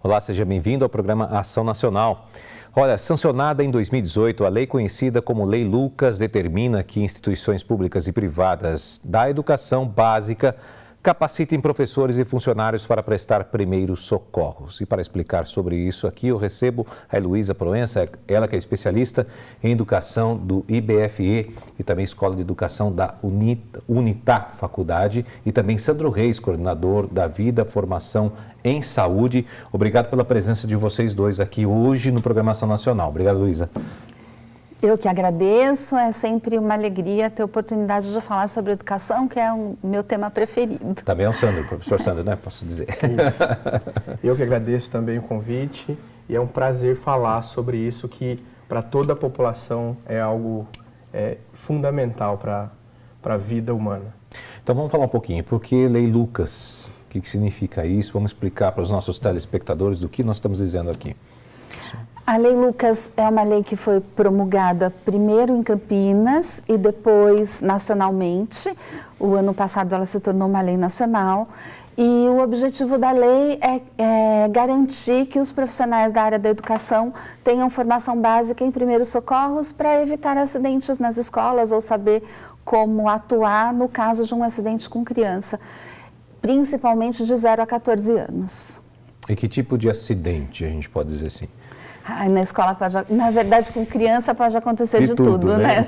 Olá, seja bem-vindo ao programa Ação Nacional. Olha, sancionada em 2018, a lei conhecida como Lei Lucas determina que instituições públicas e privadas da educação básica capacitem professores e funcionários para prestar primeiros socorros. E para explicar sobre isso aqui, eu recebo a Heloísa Proença, ela que é especialista em educação do IBFE e também Escola de Educação da Unitá Faculdade, e também Sandro Reis, coordenador da Vida Formação em Saúde. Obrigado pela presença de vocês dois aqui hoje no Programação Nacional. Obrigado, Heloísa. Eu que agradeço, é sempre uma alegria ter a oportunidade de falar sobre educação, que é o meu tema preferido. Também é o Sandro, o professor Sandro, né? Posso dizer. Isso. Eu que agradeço também o convite e é um prazer falar sobre isso que para toda a população é algo fundamental para a vida humana. Então vamos falar um pouquinho, por que Lei Lucas? O que significa isso? Vamos explicar para os nossos telespectadores do que nós estamos dizendo aqui. A Lei Lucas é uma lei que foi promulgada primeiro em Campinas e depois nacionalmente. O ano passado ela se tornou uma lei nacional e o objetivo da lei é garantir que os profissionais da área da educação tenham formação básica em primeiros socorros para evitar acidentes nas escolas ou saber como atuar no caso de um acidente com criança, principalmente de 0 a 14 anos. E que tipo de acidente a gente pode dizer assim? Na escola na verdade, com criança pode acontecer de tudo, né?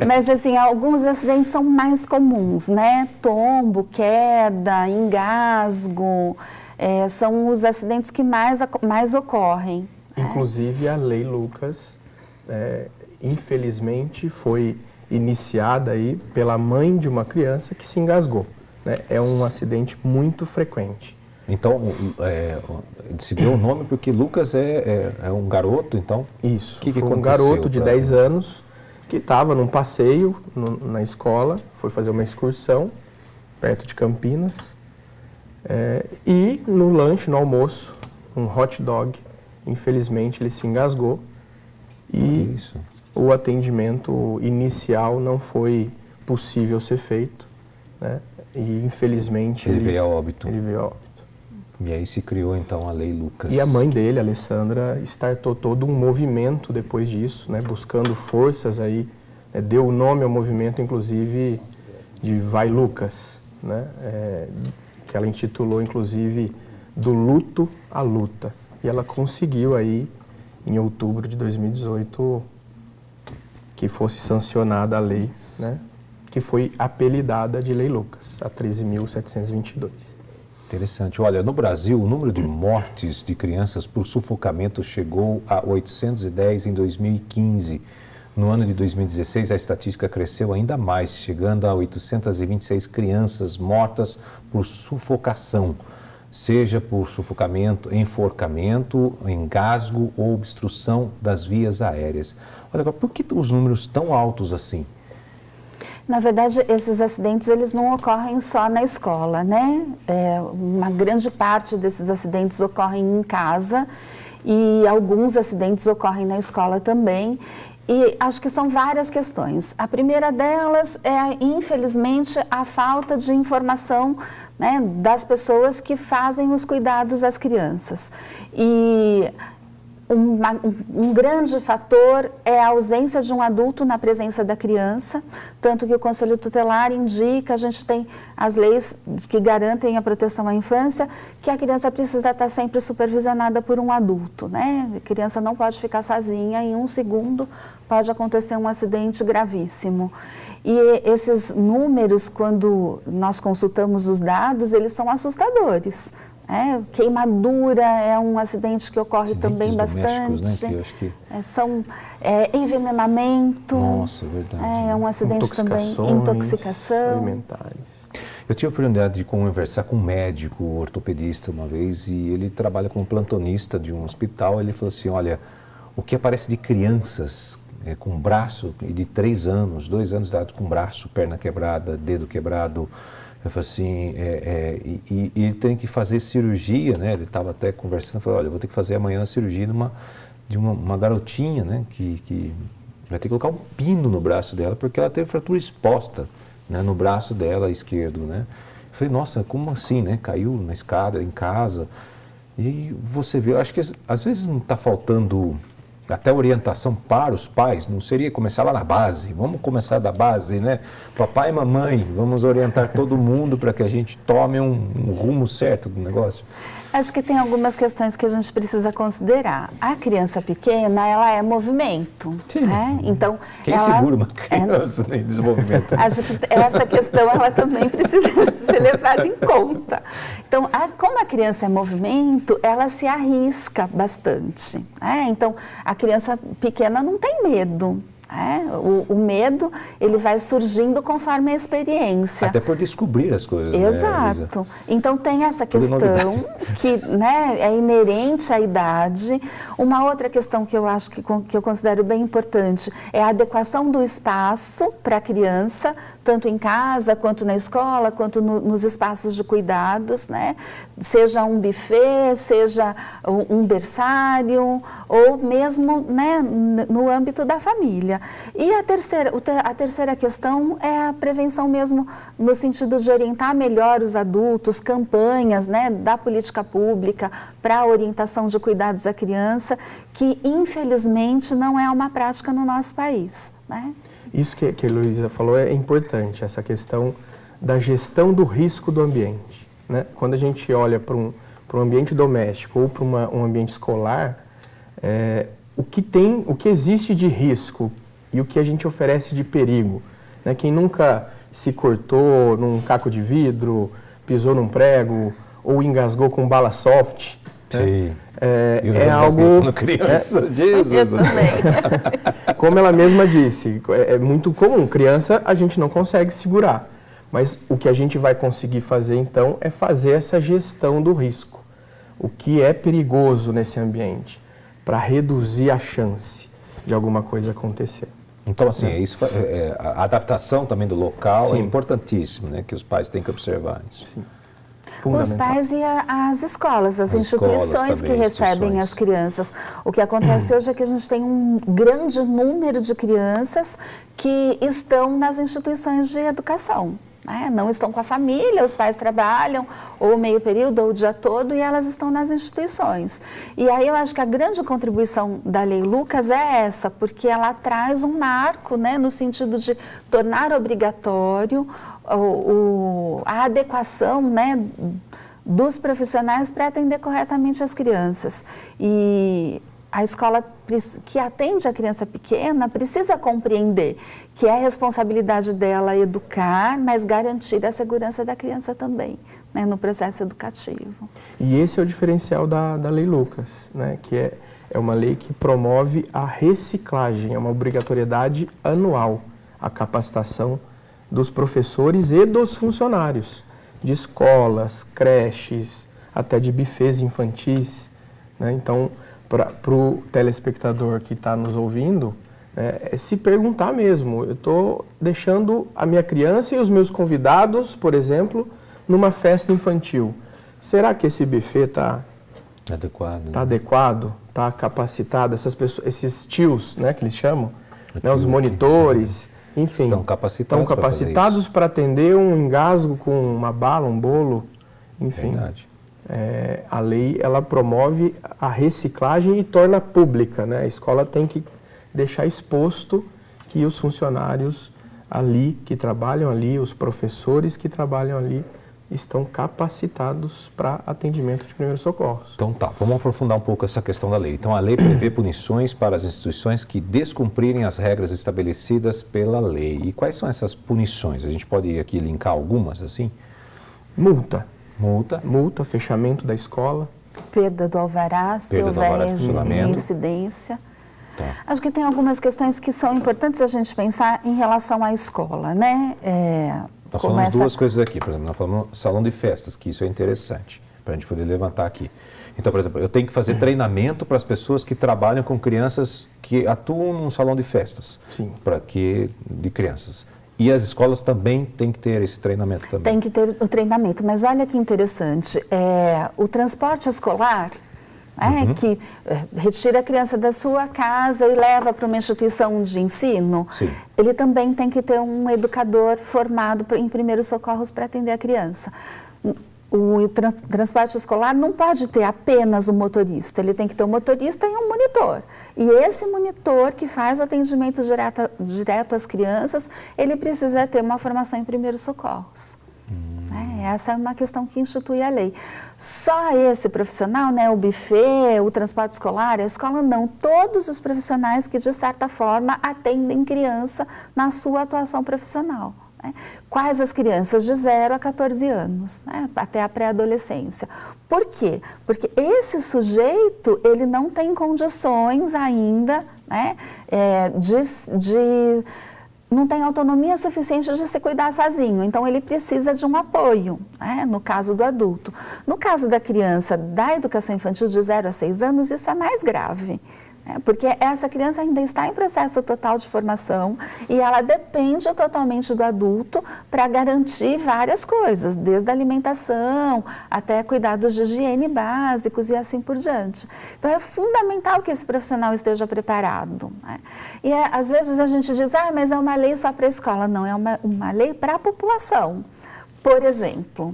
Mas assim, alguns acidentes são mais comuns, né? Tombo, queda, engasgo, são os acidentes que mais ocorrem. Inclusive a Lei Lucas, infelizmente, foi iniciada aí pela mãe de uma criança que se engasgou, né? É um acidente muito frequente. Então, se deu o nome porque Lucas é um garoto, então? Isso, que foi um garoto de 10 anos que estava num passeio na escola, foi fazer uma excursão perto de Campinas e no lanche, no almoço, um hot dog, infelizmente ele se engasgou e o atendimento inicial não foi possível ser feito, né? E infelizmente ele veio a óbito. Ele veio a óbito. E aí se criou então a Lei Lucas. E a mãe dele, a Alessandra, startou todo um movimento depois disso, né, buscando forças aí, deu o nome ao movimento, inclusive, de Vai Lucas, né, que ela intitulou, inclusive, Do Luto à Luta. E ela conseguiu aí, em outubro de 2018, que fosse sancionada a lei, né, que foi apelidada de Lei Lucas, a 13.722. Interessante. Olha, no Brasil, o número de mortes de crianças por sufocamento chegou a 810 em 2015. No ano de 2016, a estatística cresceu ainda mais, chegando a 826 crianças mortas por sufocação, seja por sufocamento, enforcamento, engasgo ou obstrução das vias aéreas. Olha, agora, por que os números tão altos assim? Na verdade, esses acidentes eles não ocorrem só na escola, né? Uma grande parte desses acidentes ocorrem em casa e alguns acidentes ocorrem na escola também. E acho que são várias questões. A primeira delas é, infelizmente, a falta de informação, né, das pessoas que fazem os cuidados às crianças. E um grande fator é a ausência de um adulto na presença da criança, tanto que o Conselho Tutelar indica, a gente tem as leis que garantem a proteção à infância, que a criança precisa estar sempre supervisionada por um adulto, né? A criança não pode ficar sozinha, em um segundo pode acontecer um acidente gravíssimo. E esses números, quando nós consultamos os dados, eles são assustadores. Queimadura é um acidente que ocorre acidentes também bastante. Né, que eu acho que... São envenenamento. Nossa, verdade. É um acidente também, intoxicação alimentares. Eu tive a oportunidade de conversar com um médico ortopedista uma vez e ele trabalha como plantonista de um hospital. Ele falou assim, olha, o que aparece de crianças com braço de 3 anos, 2 anos de idade com braço, perna quebrada, dedo quebrado. Eu falei assim, e ele tem que fazer cirurgia, né? Ele estava até conversando, falou, olha, eu vou ter que fazer amanhã a cirurgia de uma garotinha, né? Que vai ter que colocar um pino no braço dela, porque ela teve fratura exposta, né? No braço dela esquerdo, né? Eu falei, nossa, como assim, né? Caiu na escada, em casa. E você vê, eu acho que às vezes não está faltando até orientação para os pais, não seria começar lá na base? Vamos começar da base, né? Papai e mamãe, vamos orientar todo mundo para que a gente tome um rumo certo do negócio. Acho que tem algumas questões que a gente precisa considerar. A criança pequena, ela é movimento. Sim. Né? Então, quem segura uma criança em desenvolvimento? Acho que essa questão ela também precisa ser levada em conta. Então, como a criança é movimento, ela se arrisca bastante. Né? Então, a criança pequena não tem medo. O medo, ele vai surgindo conforme a experiência. Até por descobrir as coisas. Exato. Né, então tem essa questão que, né, é inerente à idade. Uma outra questão que eu acho que eu considero bem importante é a adequação do espaço para a criança, tanto em casa, quanto na escola, quanto nos espaços de cuidados, né? Seja um buffet, seja um berçário, ou mesmo, né, no âmbito da família. E a terceira questão é a prevenção mesmo, no sentido de orientar melhor os adultos, campanhas, né, da política pública para a orientação de cuidados à criança, que infelizmente não é uma prática no nosso país. Né? Isso que a Heloísa falou é importante, essa questão da gestão do risco do ambiente. Né? Quando a gente olha para um ambiente doméstico ou para um ambiente escolar, o que existe de risco e o que a gente oferece de perigo. Né? Quem nunca se cortou num caco de vidro, pisou num prego ou engasgou com bala soft. Sim. Né? É algo... Quando criança, Jesus. Como ela mesma disse, é muito comum. Criança a gente não consegue segurar. Mas o que a gente vai conseguir fazer então é fazer essa gestão do risco. O que é perigoso nesse ambiente, para reduzir a chance de alguma coisa acontecer. Então, assim, a adaptação também do local Sim. é importantíssimo, né? Que os pais têm que observar isso. Sim. Os pais e as escolas, as instituições que recebem as crianças. O que acontece hoje é que a gente tem um grande número de crianças que estão nas instituições de educação. Né? Não estão com a família, os pais trabalham ou meio período ou o dia todo e elas estão nas instituições. E aí eu acho que a grande contribuição da Lei Lucas é essa, porque ela traz um marco, né, no sentido de tornar obrigatório a adequação, né, dos profissionais para atender corretamente as crianças. E a escola que atende a criança pequena precisa compreender que é responsabilidade dela educar, mas garantir a segurança da criança também, né, no processo educativo. E esse é o diferencial da Lei Lucas, né, que é uma lei que promove a reciclagem, é uma obrigatoriedade anual, a capacitação dos professores e dos funcionários, de escolas, creches, até de buffets infantis. Né? Então, para o telespectador que está nos ouvindo, é se perguntar mesmo, eu estou deixando a minha criança e os meus convidados, por exemplo, numa festa infantil. Será que esse buffet está adequado? Está adequado? Está capacitado? Essas pessoas, esses tios, né, que eles chamam, né, os monitores, enfim, estão capacitados para atender um engasgo com uma bala, um bolo, enfim. Verdade. A lei, ela promove a reciclagem e torna pública, né? A escola tem que deixar exposto que os funcionários ali, que trabalham ali, os professores que trabalham ali, estão capacitados para atendimento de primeiros socorros. Então tá, vamos aprofundar um pouco essa questão da lei. Então a lei prevê punições para as instituições que descumprirem as regras estabelecidas pela lei. E quais são essas punições? A gente pode aqui linkar algumas assim? Multa, fechamento da escola. Perda do alvará, se houver incidência. Tá. Acho que tem algumas questões que são importantes a gente pensar em relação à escola, né? Nós falamos duas coisas aqui, por exemplo, nós falamos salão de festas, que isso é interessante, para a gente poder levantar aqui. Então, por exemplo, eu tenho que fazer treinamento para as pessoas que trabalham com crianças que atuam num salão de festas, de crianças. E as escolas também têm que ter esse treinamento também. Tem que ter o treinamento, mas olha que interessante, o transporte escolar, que retira a criança da sua casa e leva para uma instituição de ensino, Sim. Ele também tem que ter um educador formado em primeiros socorros para atender a criança. O transporte escolar não pode ter apenas o motorista, ele tem que ter um motorista e um monitor. E esse monitor que faz o atendimento direto às crianças, ele precisa ter uma formação em primeiros socorros. Essa é uma questão que institui a lei. Só esse profissional, né, o buffet, o transporte escolar, a escola não. Todos os profissionais que, de certa forma, atendem criança na sua atuação profissional. Quais as crianças de 0 a 14 anos, né, até a pré-adolescência. Por quê? Porque esse sujeito, ele não tem condições ainda, né, não tem autonomia suficiente de se cuidar sozinho, então ele precisa de um apoio, né, no caso do adulto. No caso da criança da educação infantil de 0 a 6 anos, isso é mais grave. Porque essa criança ainda está em processo total de formação e ela depende totalmente do adulto para garantir várias coisas, desde a alimentação até cuidados de higiene básicos e assim por diante. Então é fundamental que esse profissional esteja preparado. Né? E às vezes a gente diz, mas é uma lei só para a escola. Não, é uma lei para a população. Por exemplo,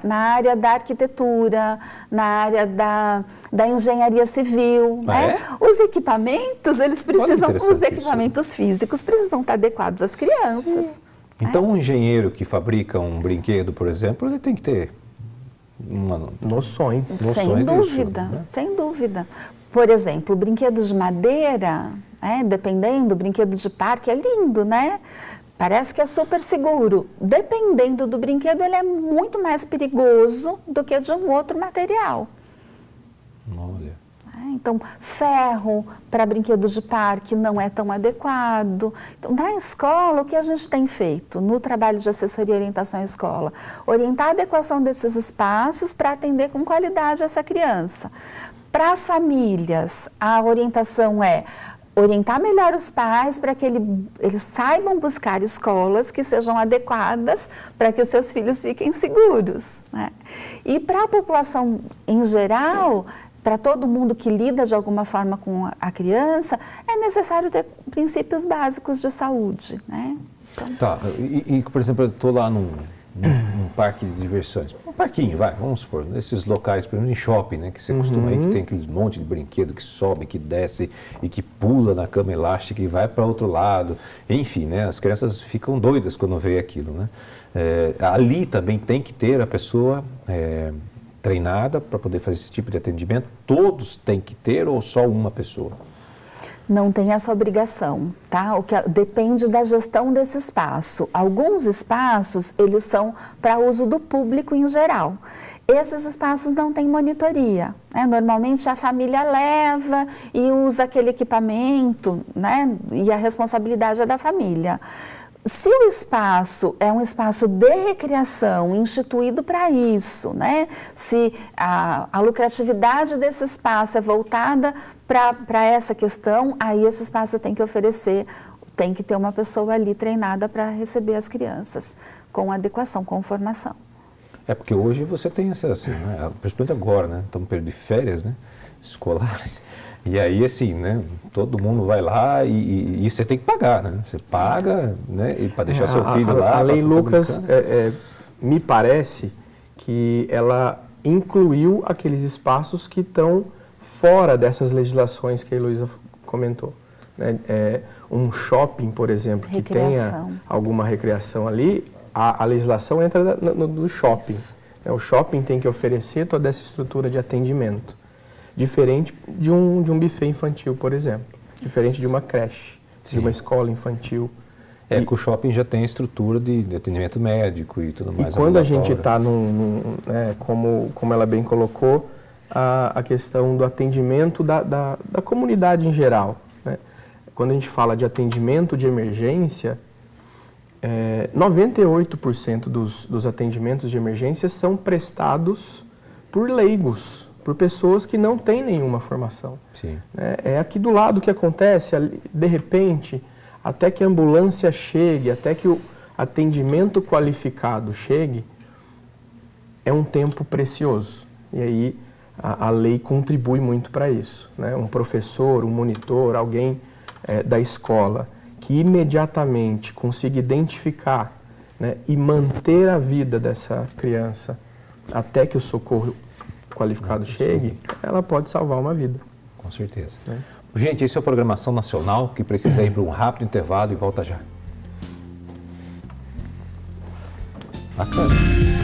na área da arquitetura, na área da engenharia civil, né? Os equipamentos, eles precisam, os equipamentos físicos precisam estar adequados às crianças. Sim. Então, um engenheiro que fabrica um brinquedo, por exemplo, ele tem que ter noções sem dúvida, disso, né? Sem dúvida. Por exemplo, brinquedos de madeira, dependendo, brinquedo de parque é lindo, né? Parece que é super seguro. Dependendo do brinquedo, ele é muito mais perigoso do que de um outro material. Olha. Então, ferro para brinquedos de parque não é tão adequado. Então, na escola, o que a gente tem feito no trabalho de assessoria e orientação à escola? Orientar a adequação desses espaços para atender com qualidade essa criança. Para as famílias, a orientação é orientar melhor os pais para que eles saibam buscar escolas que sejam adequadas para que os seus filhos fiquem seguros. Né? E para a população em geral, para todo mundo que lida de alguma forma com a criança, é necessário ter princípios básicos de saúde. Né? Então, tá, por exemplo, eu estou lá num parque de diversões, um parquinho, vamos supor, nesses locais, por exemplo, em shopping, né, que você costuma ir, que tem aquele monte de brinquedo que sobe, que desce e que pula na cama elástica e vai para outro lado, enfim, né, as crianças ficam doidas quando vê aquilo, né. Ali também tem que ter a pessoa treinada para poder fazer esse tipo de atendimento, todos têm que ter ou só uma pessoa? Não tem essa obrigação, tá? Depende da gestão desse espaço. Alguns espaços, eles são para uso do público em geral. Esses espaços não têm monitoria, né? Normalmente a família leva e usa aquele equipamento, né? E a responsabilidade é da família. Se o espaço é um espaço de recreação instituído para isso, né? Se a lucratividade desse espaço é voltada para essa questão, aí esse espaço tem que oferecer, tem que ter uma pessoa ali treinada para receber as crianças, com adequação, com formação. Porque hoje você tem assim, né? Principalmente agora, né? Estamos no período de férias, né? Escolares. E aí, assim, né, todo mundo vai lá e você tem que pagar, né? Você paga, né, para deixar seu filho lá. A Lei Lucas, me parece que ela incluiu aqueles espaços que estão fora dessas legislações que a Heloísa comentou. Né? Um shopping, por exemplo, que tenha alguma recreação ali, a legislação entra no shopping. O shopping tem que oferecer toda essa estrutura de atendimento. Diferente de um buffet infantil, por exemplo. Diferente de uma creche, de uma escola infantil. Que o shopping já tem estrutura de atendimento médico e tudo mais. E quando a gente está como ela bem colocou, a questão do atendimento da comunidade em geral. Né? Quando a gente fala de atendimento de emergência, 98% dos atendimentos de emergência são prestados por leigos, por pessoas que não têm nenhuma formação. Sim. É aqui do lado que acontece, de repente, até que a ambulância chegue, até que o atendimento qualificado chegue, é um tempo precioso. E aí a lei contribui muito para isso. Né? Um professor, um monitor, alguém da escola que imediatamente consiga identificar, né, e manter a vida dessa criança até que o socorro qualificado chegue, ela pode salvar uma vida. Com certeza. Gente, esse é o Programação Nacional, que precisa ir para um rápido intervalo e volta já. Bacana.